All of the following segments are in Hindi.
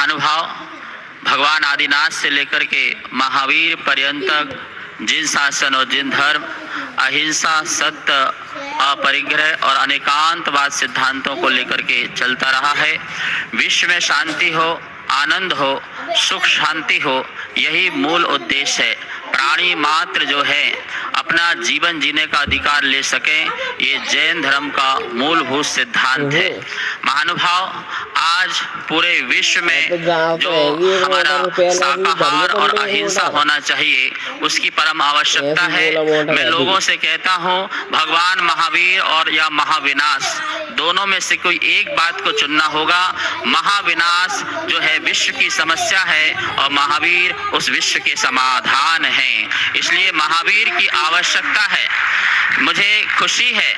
महानुभाव, भगवान आदिनाथ से लेकर के महावीर पर्यंत जिन शासन और जिन धर्म, अहिंसा, सत्य, अपरिग्रह और अनेकांतवाद सिद्धांतों को लेकर के चलता रहा है, विश्व में शांति हो, आनंद हो, सुख शांति हो, यही मूल उद्देश्य है। प्राणी मात्र जो है अपना जीवन जीने का अधिकार ले सके, ये जैन धर्म का मूलभूत सिद्धांत है। महानुभाव, आज पूरे विश्व में जो हमारा शाकाहार और अहिंसा होना चाहिए, उसकी परम आवश्यकता है। मैं लोगों से कहता हूँ, भगवान महावीर और या महाविनाश, दोनों में से कोई एक बात को चुनना होगा। महाविनाश जो है विश्व की समस्या है और महावीर उस विश्व के समाधान हैं। इसलिए महावीर की आवश्यकता है। मुझे खुशी है,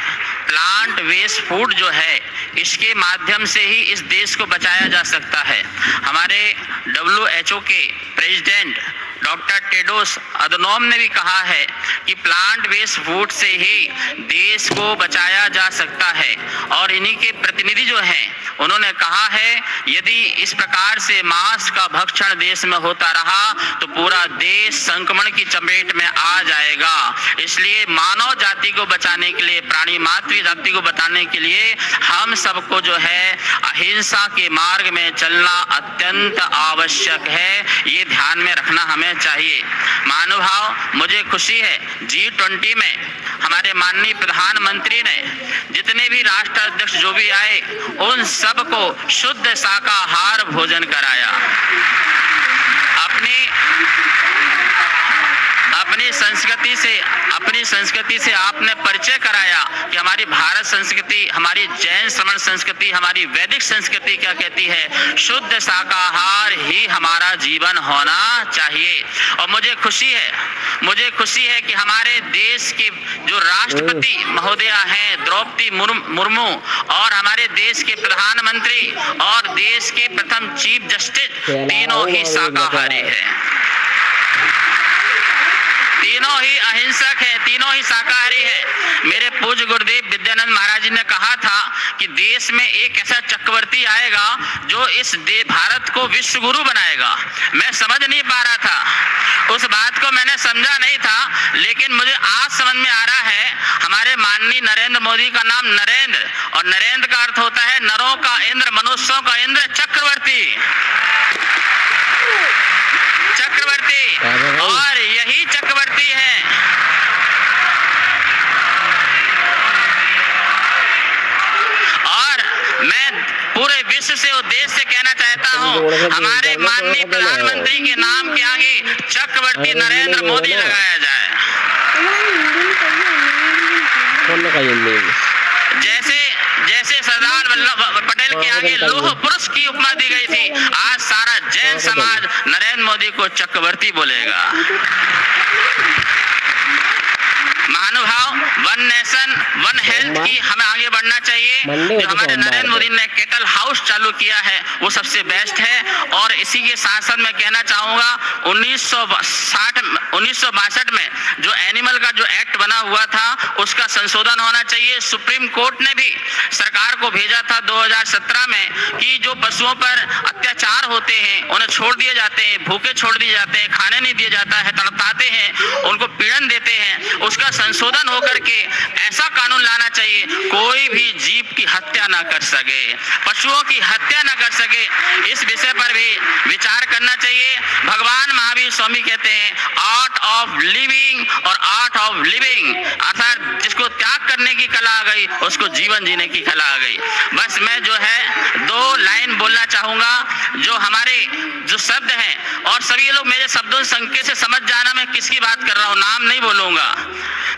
प्लांट वेस्ट फूड जो है, इसके माध्यम से ही इस देश को बचाया जा सकता है। हमारे WHO के प्रेसिडेंट डॉक्टर टेड्रोस अधनोम ने भी कहा है कि प्लांट बेस्ड फूड से ही देश को बचाया जा सकता है। और इन्हीं के प्रतिनिधि जो हैं, उन्होंने कहा है यदि इस प्रकार से मांस का भक्षण देश में होता रहा तो पूरा देश संक्रमण की चपेट में आ जाएगा। इसलिए मानव जाति को बचाने के लिए, प्राणी मात्र जाति को बचाने के लिए हम सबको जो है अहिंसा के मार्ग में चलना अत्यंत आवश्यक है। ये ध्यान में रखना हमें चाहिए। महानुभाव, मुझे खुशी है G20 में हमारे माननीय प्रधानमंत्री ने जितने भी राष्ट्र अध्यक्ष जो भी आए, उन सबको शुद्ध शाकाहार भोजन कराया। अपनी संस्कृति से आपने परिचय कराया कि हमारी भारत संस्कृति, हमारी जैन श्रमण संस्कृति, हमारी वैदिक संस्कृति क्या कहती है, शुद्ध शाकाहार ही हमारा जीवन होना चाहिए। और मुझे खुशी है कि हमारे देश के जो राष्ट्रपति महोदया हैं द्रौपदी मुर्मू, और हमारे देश के प्रधानमंत्री और देश के प्रथम चीफ जस्टिस, तीनों ही शाकाहारी हैं, तीनों ही अहिंसक हैं, तीनों ही शाकाहारी हैं। मेरे पूज्य गुरुदेव विद्यानंद महाराज जी ने कहा था कि देश में एक ऐसा चक्रवर्ती आएगा जो इस भारत को विश्व गुरु बनाएगा। मैं समझ नहीं पा रहा था, उस बात को मैंने समझा नहीं था, लेकिन मुझे आज समझ में आ रहा है। हमारे माननीय नरेंद्र मोदी का नाम नरेंद्र, और नरेंद्र का अर्थ होता है नरों का इंद्र, मनुष्यों का इंद्र, चक्रवर्ती, और यही चक्रवर्ती है। और मैं पूरे विश्व से उद्देश्य से कहना चाहता हूँ, हमारे माननीय प्रधानमंत्री के नाम के आगे चक्रवर्ती नरेंद्र मोदी लगाया जाए। जैसे सरदार वल्लभ पटेल के आगे लौह पुरुष की उपमा दी गई थी, आज सारा जैन समाज नरेंद्र मोदी को चक्रवर्ती बोलेगा। महानुभाव, वन नेशन वन हेल्थ की हमें आगे बढ़ना चाहिए। जो हमारे नरेंद्र मोदी ने केटल हाउस चालू किया है वो सबसे बेस्ट है। और इसी के साथ साथ मैं कहना चाहूँगा 1962 में जो एनिमल का जो एक्ट बना हुआ था उसका संशोधन होना चाहिए। सुप्रीम कोर्ट ने भी सरकार को भेजा था 2017 में कि जो पशुओं पर अत्याचार होते हैं, उन्हें छोड़ दिए जाते हैं, भूखे छोड़ दिए जाते हैं, खाने नहीं दिए जाता है, तड़पाते हैं, उनको पीड़न देते हैं, उसका संशोधन होकर के ऐसा कानून लाना चाहिए कोई भी जीव की हत्या ना कर सके, पशुओं की हत्या ना कर सके। इस विषय पर भी विचार करना चाहिए। भगवान महावीर स्वामी कहते हैं आर्ट ऑफ लिविंग और आर्ट ऑफ लिविंग, अर्थात जिसको त्याग करने की कला आ गई उसको जीवन जीने की कला आ गई। बस मैं जो है 2 लाइन बोलना चाहूंगा। जो हमारे जो शब्द हैं, और सभी लोग मेरे शब्दों संकेत से समझ जाना मैं किसकी बात कर रहा हूँ, नाम नहीं बोलूंगा।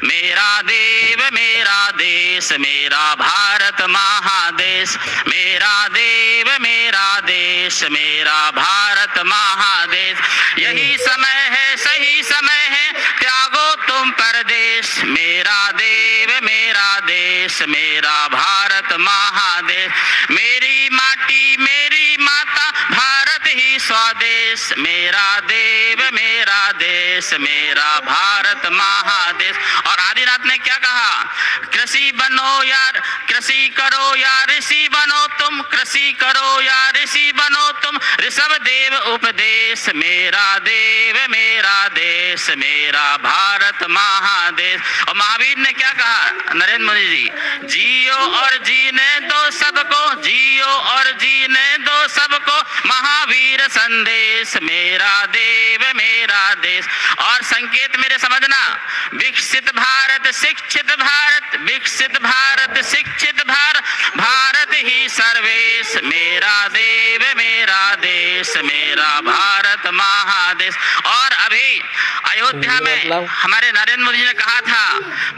मेरा देव मेरा देश मेरा भारत महादेश, मेरा देव मेरा देश मेरा भारत महादेश, यही समय है सही समय है त्यागो तुम परदेश, मेरा देव मेरा देश मेरा भारत महादेश, मेरी माटी मेरी माता भारत ही स्वदेश, मेरा देव मेरा देश मेरा भारत महादेश। और आदिनाथ ने क्या कहा, कृषि बनो यार, कृषि करो या ऋषि बनो तुम, कृषि करो या ऋषि बनो तुम, ऋषभ देव उपदेश, मेरा देव मेरा देश, मेरा भारत महादेश। और महावीर ने क्या कहा, नरेंद्र मोदी जी, जियो और जीने दो सबको, जियो और जीने दो सबको, महावीर संदेश, मेरा देव मेरा देश। और संकेत मेरे समझना, विकसित भारत शिक्षित भारत, विकसित भारत शिक्षित भारत, भारत ही सर्वेश, मेरा देव मेरा देश, मेरा भारत महादेश। और अभी अयोध्या में हमारे नरेंद्र मोदी ने कहा था,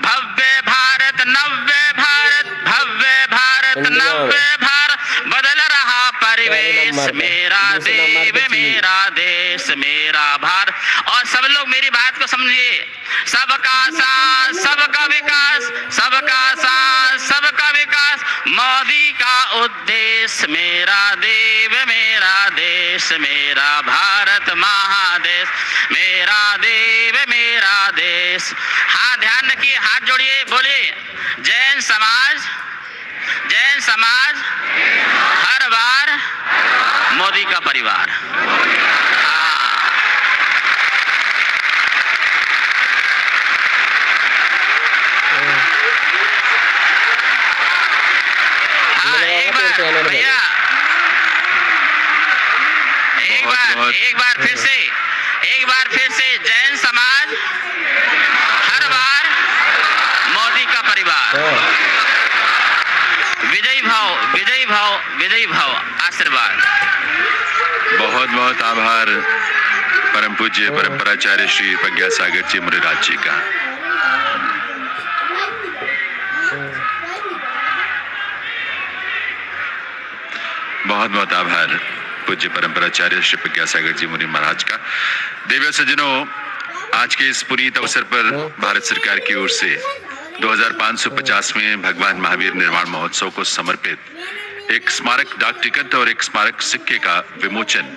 भव्य भारत नव्य भारत, भव्य भारत नव्य भारत, बदल रहा परिवेश, मेरा देव मेरा देश, मेरा भारत। और सब लोग मेरी बात को समझिए, सबका साथ सबका विकास, सबका साथ सबका विकास, मोदी का उद्देश्य, मेरा देव मेरा देश, मेरा भारत महादेश, मेरा देव मेरा देश। हाँ, ध्यान रखिए, हाथ जोड़िए, बोलिए जैन समाज, जैन समाज हर बार मोदी का परिवार। हाँ, एक बार भैया, एक बार फिर से जैन समाज हर बार मोदी का परिवार। विजयी भाव, विजयी भाव, विजयी भाव, आशीर्वाद। बहुत बहुत आभार परम पूज्य परंपराचार्य श्री प्रज्ञा सागर जी मुनिराज जी का। बहुत बहुत आभार पूज्य परंपराचार्य श्री प्रज्ञा सागर जी मुनि महाराज का। देवी सज्जनों, आज के इस पुनीत अवसर पर भारत सरकार की ओर से 2550वें भगवान महावीर निर्वाण महोत्सव को समर्पित एक स्मारक डाक टिकट और एक स्मारक सिक्के का विमोचन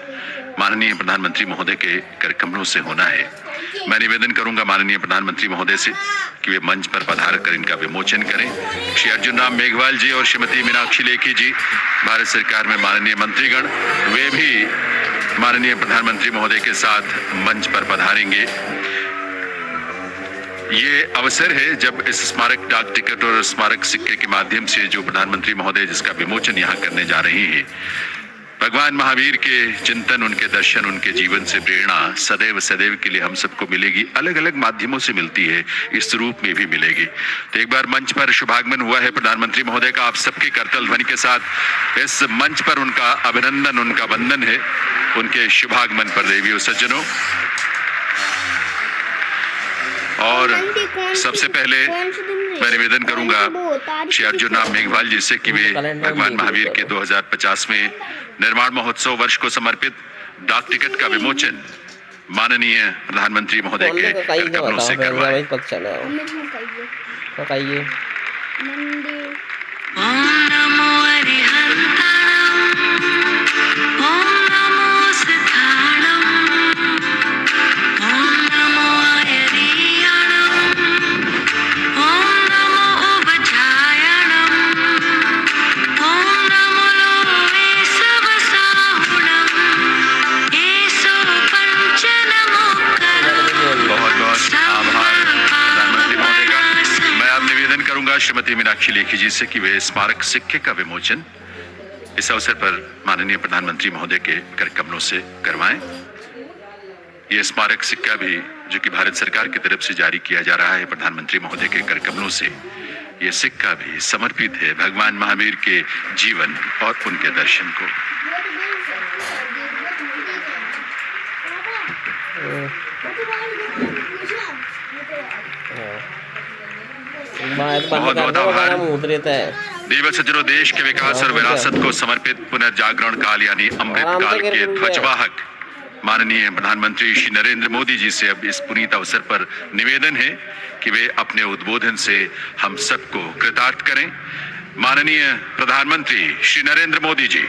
माननीय प्रधानमंत्री महोदय के कर कमलों से होना है। मैं निवेदन करूंगा माननीय प्रधानमंत्री महोदय से कि वे मंच पर पधार कर इनका विमोचन करें। श्री अर्जुन राम मेघवाल जी और श्रीमती मीनाक्षी लेखी जी, भारत सरकार में माननीय मंत्रीगण, वे भी माननीय प्रधानमंत्री महोदय के साथ मंच पर पधारेंगे। ये अवसर है जब इस स्मारक डाक टिकट और स्मारक सिक्के के माध्यम से जो प्रधानमंत्री महोदय जिसका विमोचन यहाँ करने जा रहे हैं, भगवान महावीर के चिंतन, उनके दर्शन, उनके जीवन से प्रेरणा सदैव सदैव के लिए हम सबको मिलेगी। अलग अलग माध्यमों से मिलती है, इस रूप में भी मिलेगी। तो एक बार मंच पर शुभागमन हुआ है प्रधानमंत्री महोदय का। आप सबके करतल ध्वनि के साथ इस मंच पर उनका अभिनंदन, उनका वंदन है उनके शुभागमन पर देवियों सज्जनों। और सबसे पहले मैं निवेदन करूंगा श्री अर्जुन राम मेघवाल जी से कि वे भगवान महावीर के 2050वें निर्माण महोत्सव वर्ष को समर्पित डाक टिकट का विमोचन माननीय प्रधानमंत्री महोदय के कर कमलों से करवाएं। श्रीमती मीनाक्षी लेखी जी से कि वे स्मारक सिक्के का विमोचन इस अवसर पर माननीय प्रधानमंत्री महोदय के कर कमलों से करवाएं। ये स्मारक सिक्का भी जो कि भारत सरकार की तरफ से जारी किया जा रहा है प्रधानमंत्री महोदय के कर कमलों से, ये सिक्का भी समर्पित है भगवान महावीर के जीवन और उनके दर्शन को। बहुत बहुत आभार। देव सज्जनों, देश के विकास और विरासत को समर्पित पुनर्जागरण काल यानी अमृत काल के ध्वजवाहक माननीय प्रधानमंत्री श्री नरेंद्र मोदी जी से अब इस पुनीत अवसर पर निवेदन है कि वे अपने उद्बोधन से हम सबको कृतार्थ करें। माननीय प्रधानमंत्री श्री नरेंद्र मोदी जी।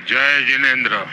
जय जिनेन्द्र।